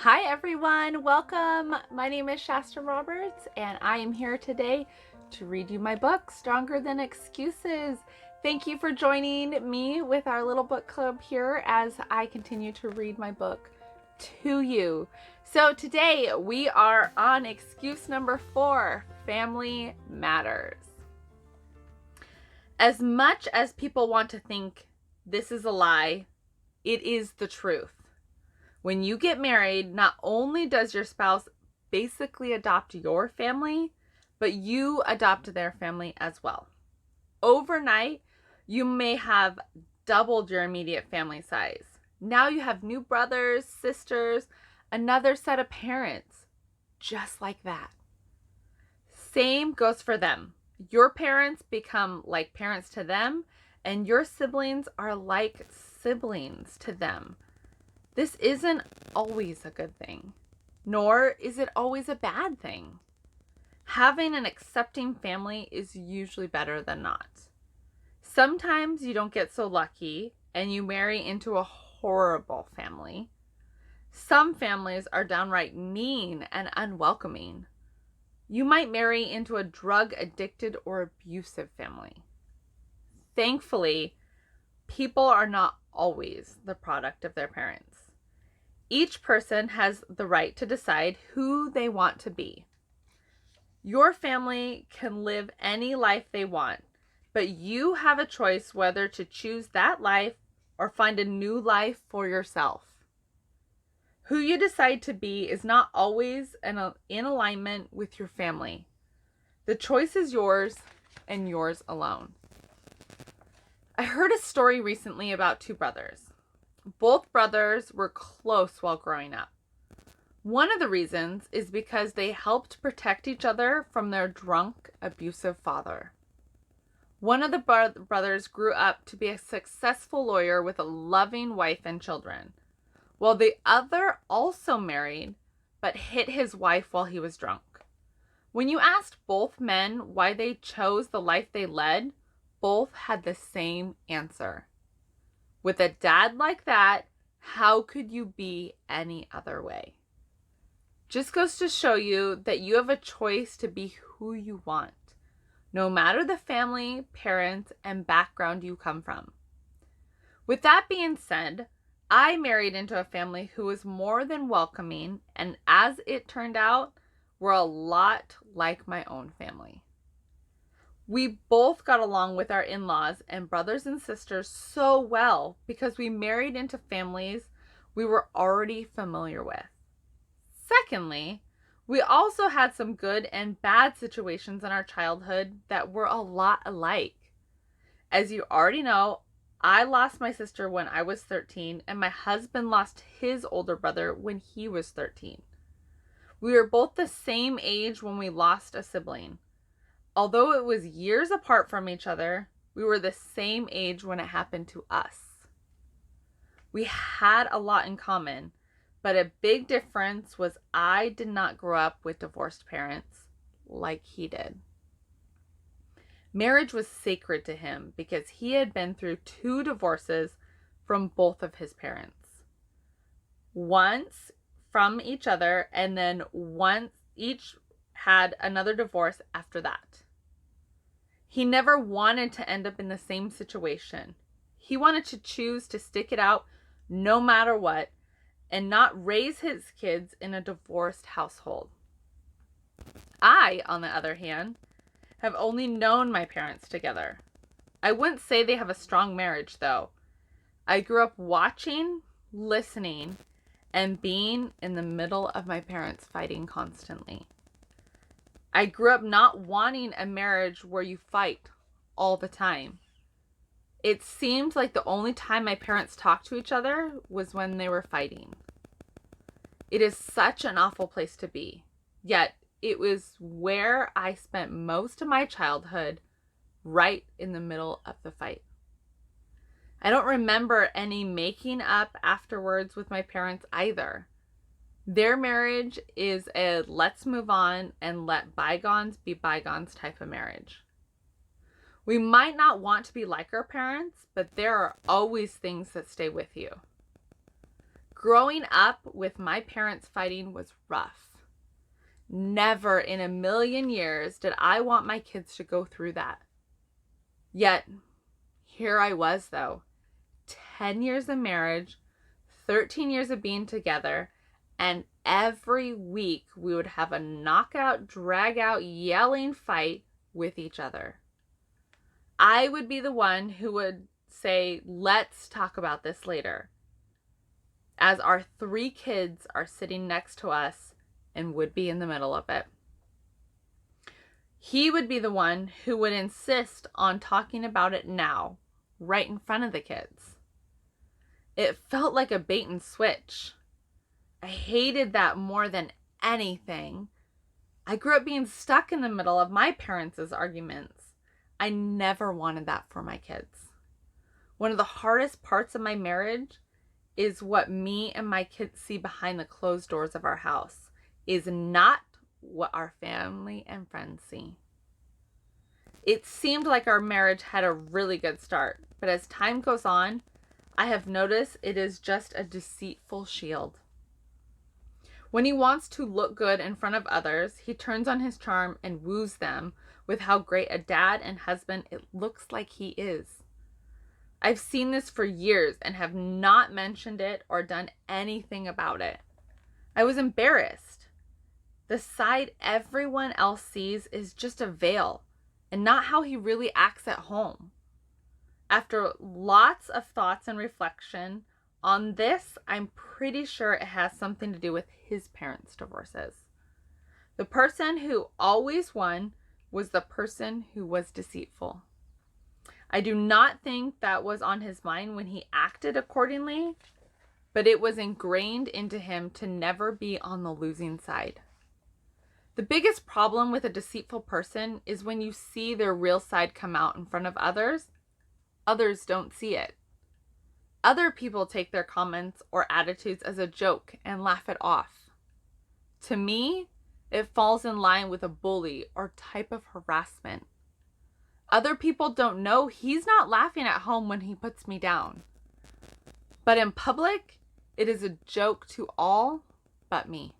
Hi everyone, welcome. My name is Shasta Roberts and I am here today to read you my book, Stronger Than Excuses. Thank you for joining me with our little book club here as I continue to read my book to you. So today we are on excuse number 4, Family Matters. As much as people want to think this is a lie, it is the truth. When you get married, not only does your spouse basically adopt your family, but you adopt their family as well. Overnight, you may have doubled your immediate family size. Now you have new brothers, sisters, another set of parents, just like that. Same goes for them. Your parents become like parents to them, and your siblings are like siblings to them. This isn't always a good thing, nor is it always a bad thing. Having an accepting family is usually better than not. Sometimes you don't get so lucky and you marry into a horrible family. Some families are downright mean and unwelcoming. You might marry into a drug-addicted or abusive family. Thankfully, people are not always the product of their parents. Each person has the right to decide who they want to be. Your family can live any life they want, but you have a choice whether to choose that life or find a new life for yourself. Who you decide to be is not always in alignment with your family. The choice is yours and yours alone. I heard a story recently about two brothers. Both brothers were close while growing up. One of the reasons is because they helped protect each other from their drunk, abusive father. One of the brothers grew up to be a successful lawyer with a loving wife and children, while the other also married but hit his wife while he was drunk. When you asked both men why they chose the life they led, both had the same answer. With a dad like that, how could you be any other way? Just goes to show you that you have a choice to be who you want, no matter the family, parents, and background you come from. With that being said, I married into a family who was more than welcoming, and as it turned out, were a lot like my own family. We both got along with our in-laws and brothers and sisters so well because we married into families we were already familiar with. Secondly, we also had some good and bad situations in our childhood that were a lot alike. As you already know, I lost my sister when I was 13, and my husband lost his older brother when he was 13. We were both the same age when we lost a sibling. Although it was years apart from each other, we were the same age when it happened to us. We had a lot in common, but a big difference was I did not grow up with divorced parents like he did. Marriage was sacred to him because he had been through 2 divorces from both of his parents. Once from each other, and then once each had another divorce after that. He never wanted to end up in the same situation. He wanted to choose to stick it out no matter what and not raise his kids in a divorced household. I, on the other hand, have only known my parents together. I wouldn't say they have a strong marriage, though. I grew up watching, listening, and being in the middle of my parents fighting constantly. I grew up not wanting a marriage where you fight all the time. It seemed like the only time my parents talked to each other was when they were fighting. It is such an awful place to be. Yet, it was where I spent most of my childhood, right in the middle of the fight. I don't remember any making up afterwards with my parents either. Their marriage is a let's move on and let bygones be bygones type of marriage. We might not want to be like our parents, but there are always things that stay with you. Growing up with my parents fighting was rough. Never in a million years did I want my kids to go through that. Yet, here I was though, 10 years of marriage, 13 years of being together, and every week we would have a knockout, drag out, yelling fight with each other. I would be the one who would say, let's talk about this later, as our 3 kids are sitting next to us and would be in the middle of it. He would be the one who would insist on talking about it now, right in front of the kids. It felt like a bait and switch. I hated that more than anything. I grew up being stuck in the middle of my parents' arguments. I never wanted that for my kids. One of the hardest parts of my marriage is what me and my kids see behind the closed doors of our house is not what our family and friends see. It seemed like our marriage had a really good start, but as time goes on, I have noticed it is just a deceitful shield. When he wants to look good in front of others, he turns on his charm and woos them with how great a dad and husband it looks like he is. I've seen this for years and have not mentioned it or done anything about it. I was embarrassed. The side everyone else sees is just a veil and not how he really acts at home. After lots of thoughts and reflection on this, I'm pretty sure it has something to do with his parents' divorces. The person who always won was the person who was deceitful. I do not think that was on his mind when he acted accordingly, but it was ingrained into him to never be on the losing side. The biggest problem with a deceitful person is when you see their real side come out in front of others, others don't see it. Other people take their comments or attitudes as a joke and laugh it off. To me, it falls in line with a bully or type of harassment. Other people don't know he's not laughing at home when he puts me down. But in public, it is a joke to all but me.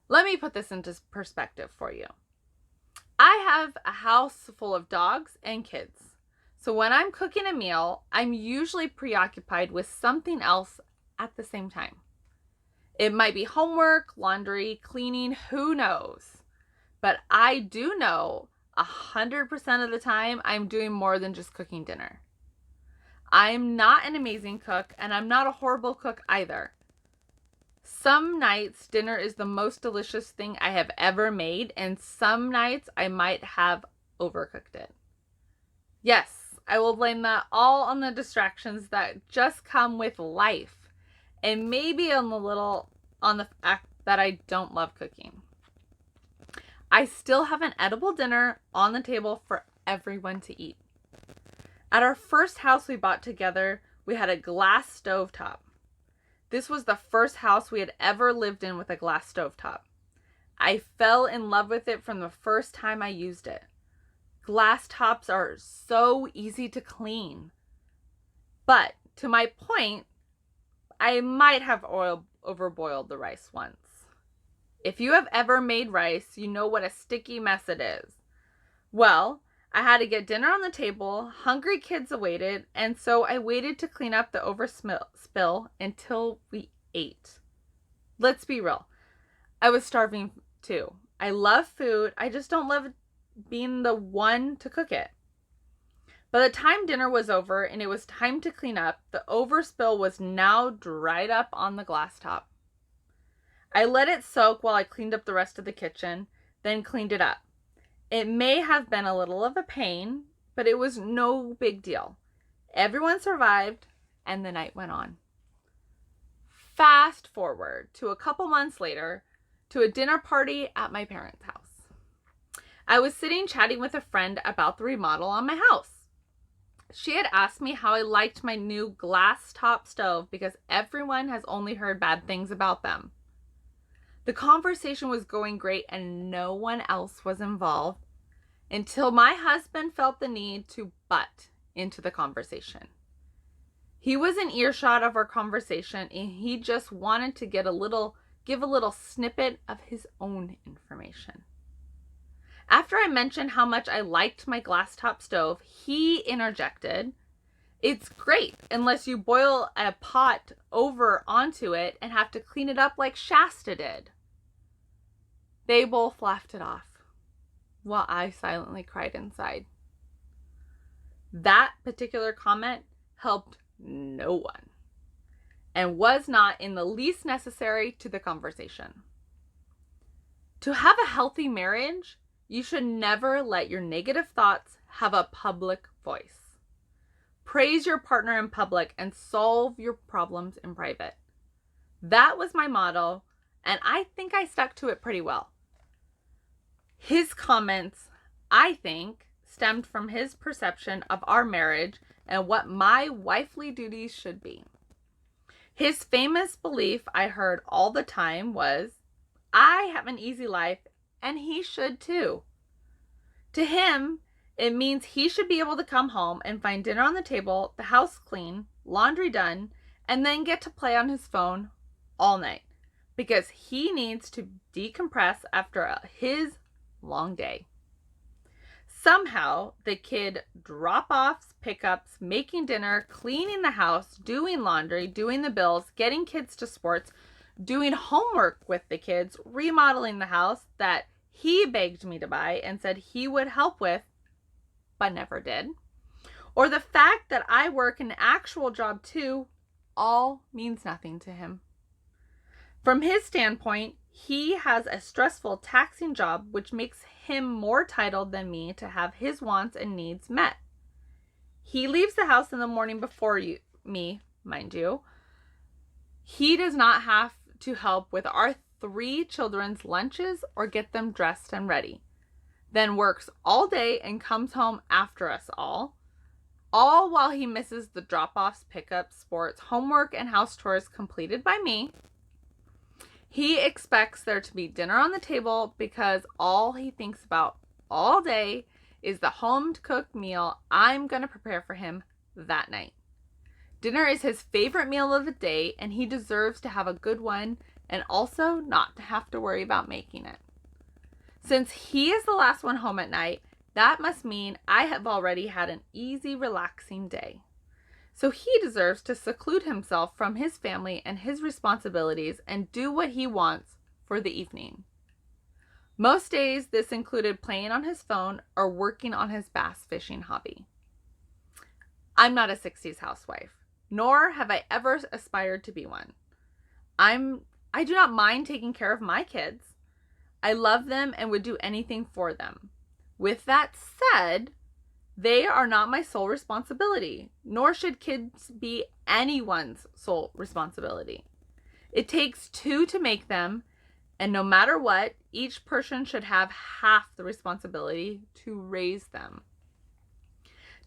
Let me put this into perspective for you. I have a house full of dogs and kids. So when I'm cooking a meal, I'm usually preoccupied with something else at the same time. It might be homework, laundry, cleaning, who knows? But I do know 100% of the time I'm doing more than just cooking dinner. I'm not an amazing cook, and I'm not a horrible cook either. Some nights dinner is the most delicious thing I have ever made, and some nights I might have overcooked it. Yes, I will blame that all on the distractions that just come with life, and maybe on the fact that I don't love cooking. I still have an edible dinner on the table for everyone to eat. At our first house we bought together, we had a glass stovetop. This was the first house we had ever lived in with a glass stovetop. I fell in love with it from the first time I used it. Glass tops are so easy to clean. But to my point, I might have overboiled the rice once. If you have ever made rice, you know what a sticky mess it is. Well, I had to get dinner on the table, hungry kids awaited, and so I waited to clean up the overspill until we ate. Let's be real. I was starving too. I love food. I just don't love being the one to cook it. By the time dinner was over and it was time to clean up, the overspill was now dried up on the glass top. I let it soak while I cleaned up the rest of the kitchen, then cleaned it up. It may have been a little of a pain, but it was no big deal. Everyone survived, and the night went on. Fast forward to a couple months later, to a dinner party at my parents' house. I was sitting chatting with a friend about the remodel on my house. She had asked me how I liked my new glass top stove because everyone has only heard bad things about them. The conversation was going great and no one else was involved until my husband felt the need to butt into the conversation. He was in earshot of our conversation, and he just wanted to give a little snippet of his own information. After I mentioned how much I liked my glass top stove, he interjected, "It's great unless you boil a pot over onto it and have to clean it up like Shasta did." They both laughed it off, while I silently cried inside. That particular comment helped no one and was not in the least necessary to the conversation. To have a healthy marriage, you should never let your negative thoughts have a public voice. Praise your partner in public and solve your problems in private. That was my motto, and I think I stuck to it pretty well. His comments, I think, stemmed from his perception of our marriage and what my wifely duties should be. His famous belief I heard all the time was, I have an easy life and he should too. To him, it means he should be able to come home and find dinner on the table, the house clean, laundry done, and then get to play on his phone all night because he needs to decompress after his long day. Somehow, the kid drop-offs, pickups, making dinner, cleaning the house, doing laundry, doing the bills, getting kids to sports, doing homework with the kids, remodeling the house that he begged me to buy and said he would help with, but never did. Or the fact that I work an actual job too, all means nothing to him. From his standpoint, he has a stressful, taxing job, which makes him more entitled than me to have his wants and needs met. He leaves the house in the morning before me, mind you. He does not have to help with our 3 children's lunches or get them dressed and ready. Then works all day and comes home after us all while he misses the drop-offs, pickups, sports, homework, and house chores completed by me. He expects there to be dinner on the table because all he thinks about all day is the home-cooked meal I'm going to prepare for him that night. Dinner is his favorite meal of the day, and he deserves to have a good one and also not to have to worry about making it. Since he is the last one home at night, that must mean I have already had an easy, relaxing day. So he deserves to seclude himself from his family and his responsibilities and do what he wants for the evening. Most days, this included playing on his phone or working on his bass fishing hobby. I'm not a 60s housewife, nor have I ever aspired to be one. I do not mind taking care of my kids. I love them and would do anything for them. With that said, they are not my sole responsibility, nor should kids be anyone's sole responsibility. It takes 2 to make them, and no matter what, each person should have half the responsibility to raise them.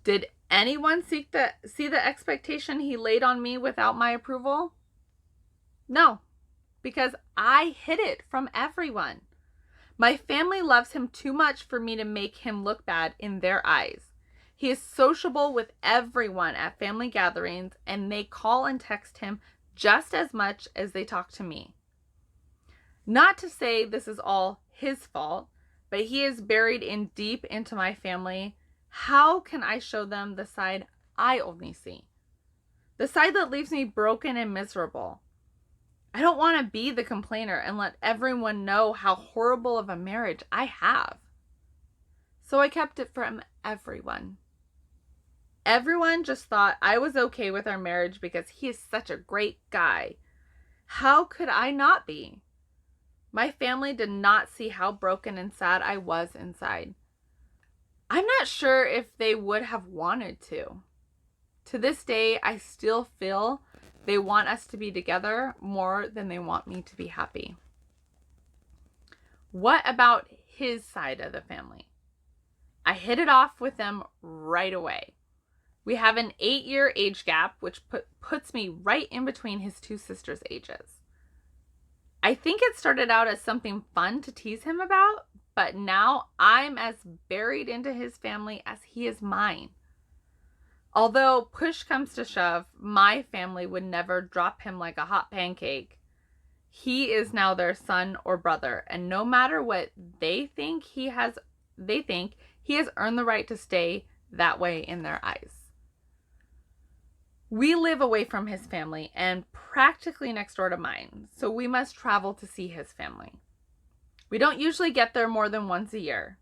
Did anyone see the expectation he laid on me without my approval? No, because I hid it from everyone. My family loves him too much for me to make him look bad in their eyes. He is sociable with everyone at family gatherings, and they call and text him just as much as they talk to me. Not to say this is all his fault, but he is buried in deep into my family. How can I show them the side I only see? The side that leaves me broken and miserable. I don't want to be the complainer and let everyone know how horrible of a marriage I have. So I kept it from everyone. Everyone just thought I was okay with our marriage because he is such a great guy. How could I not be? My family did not see how broken and sad I was inside. I'm not sure if they would have wanted to. To this day, I still feel they want us to be together more than they want me to be happy. What about his side of the family? I hit it off with them right away. We have an 8-year age gap, which puts me right in between his 2 sisters' ages. I think it started out as something fun to tease him about, but now I'm as buried into his family as he is mine. Although push comes to shove, my family would never drop him like a hot pancake. He is now their son or brother, and no matter what they think he has earned the right to stay that way in their eyes. We live away from his family and practically next door to mine, so we must travel to see his family. We don't usually get there more than once a year.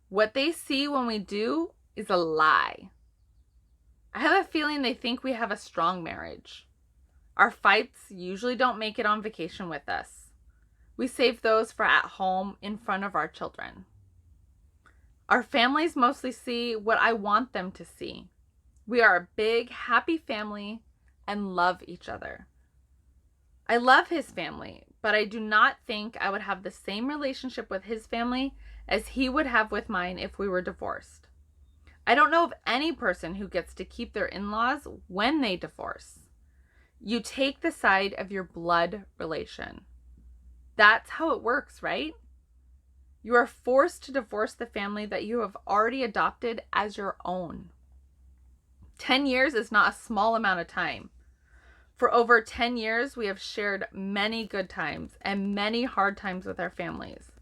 What they see when we do is a lie. I have a feeling they think we have a strong marriage. Our fights usually don't make it on vacation with us. We save those for at home in front of our children. Our families mostly see what I want them to see. We are a big, happy family and love each other. I love his family, but I do not think I would have the same relationship with his family as he would have with mine if we were divorced. I don't know of any person who gets to keep their in-laws when they divorce. You take the side of your blood relation. That's how it works, right? You are forced to divorce the family that you have already adopted as your own. 10 years is not a small amount of time. For over 10 years, we have shared many good times and many hard times with our families.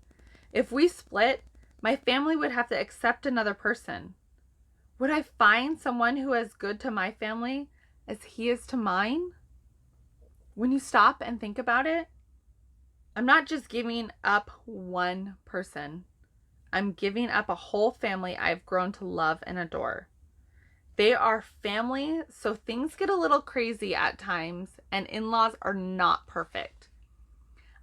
If we split, my family would have to accept another person. Would I find someone who is good to my family as he is to mine? When you stop and think about it, I'm not just giving up one person. I'm giving up a whole family I've grown to love and adore. They are family, so things get a little crazy at times, and in-laws are not perfect.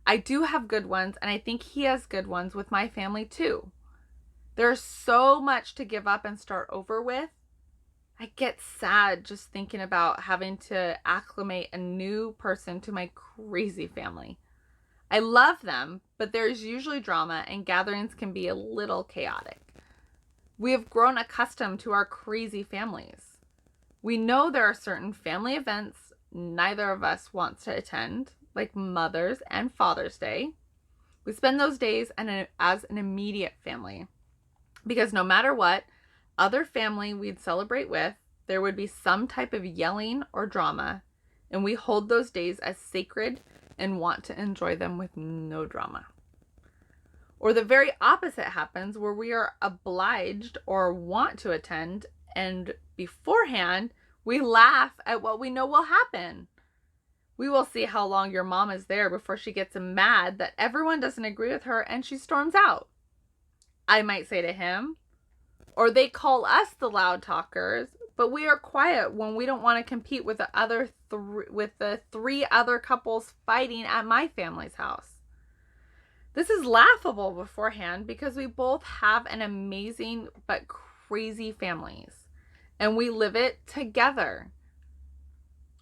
I do have good ones, and I think he has good ones with my family too. There's so much to give up and start over with. I get sad just thinking about having to acclimate a new person to my crazy family. I love them, but there's usually drama and gatherings can be a little chaotic. We have grown accustomed to our crazy families. We know there are certain family events neither of us wants to attend, like Mother's and Father's Day. We spend those days as an immediate family, because no matter what other family we'd celebrate with, there would be some type of yelling or drama, and we hold those days as sacred and want to enjoy them with no drama. Or the very opposite happens, where we are obliged or want to attend, and beforehand we laugh at what we know will happen. We will see how long your mom is there before she gets mad that everyone doesn't agree with her and she storms out. I might say to him, or they call us the loud talkers, but we are quiet when we don't want to compete with the three other couples fighting at my family's house. This is laughable beforehand because we both have an amazing but crazy families, and we live it together.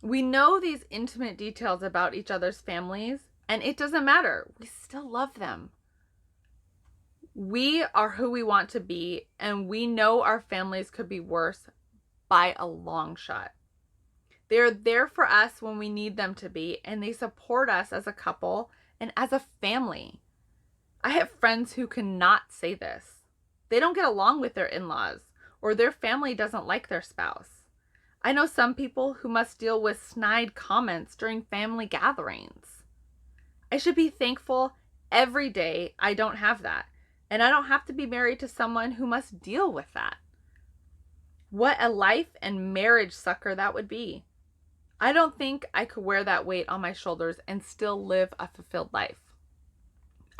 We know these intimate details about each other's families, and it doesn't matter. We still love them. We are who we want to be, and we know our families could be worse by a long shot. They are there for us when we need them to be, and they support us as a couple and as a family. I have friends who cannot say this. They don't get along with their in-laws, or their family doesn't like their spouse. I know some people who must deal with snide comments during family gatherings. I should be thankful every day I don't have that, and I don't have to be married to someone who must deal with that. What a life and marriage sucker that would be. I don't think I could wear that weight on my shoulders and still live a fulfilled life.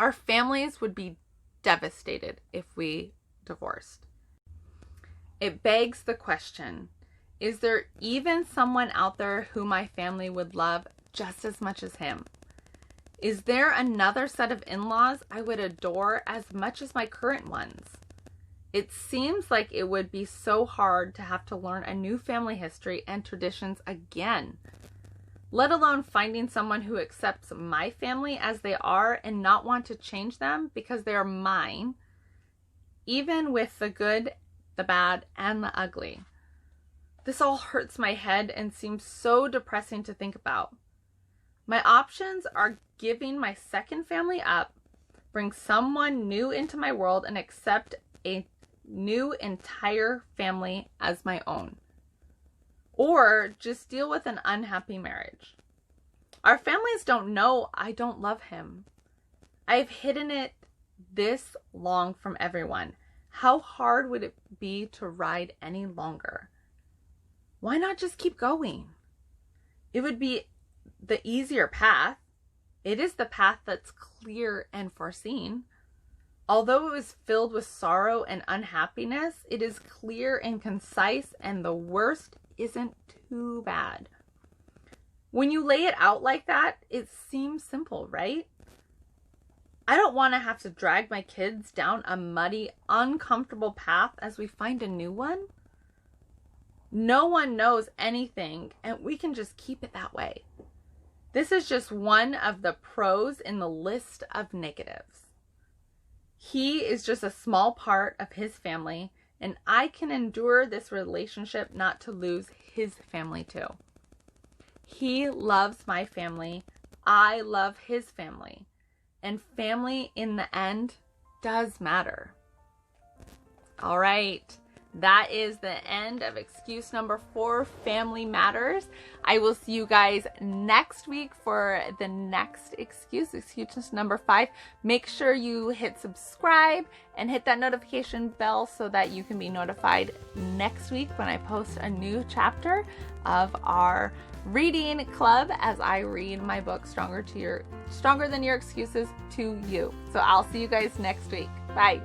Our families would be devastated if we divorced. It begs the question, is there even someone out there who my family would love just as much as him? Is there another set of in-laws I would adore as much as my current ones? It seems like it would be so hard to have to learn a new family history and traditions again, let alone finding someone who accepts my family as they are and not want to change them because they are mine, even with the good, the bad, and the ugly. This all hurts my head and seems so depressing to think about. My options are giving my second family up, bring someone new into my world, and accept a new entire family as my own. or just deal with an unhappy marriage. Our families don't know I don't love him. I've hidden it this long from everyone. How hard would it be to ride any longer? Why not just keep going? It would be the easier path. It is the path that's clear and foreseen. Although it was filled with sorrow and unhappiness, it is clear and concise, and the worst isn't too bad. When you lay it out like that, it seems simple, right? I don't want to have to drag my kids down a muddy, uncomfortable path as we find a new one. No one knows anything, and we can just keep it that way. This is just one of the pros in the list of negatives. He is just a small part of his family, and I can endure this relationship not to lose his family too. He loves my family. I love his family. And family in the end does matter. All right. That is the end of excuse number 4, family matters. I will see you guys next week for the next excuse number 5. Make sure you hit subscribe and hit that notification bell so that you can be notified next week when I post a new chapter of our reading club as I read my book, Stronger Than Your Excuses to You. So I'll see you guys next week. Bye.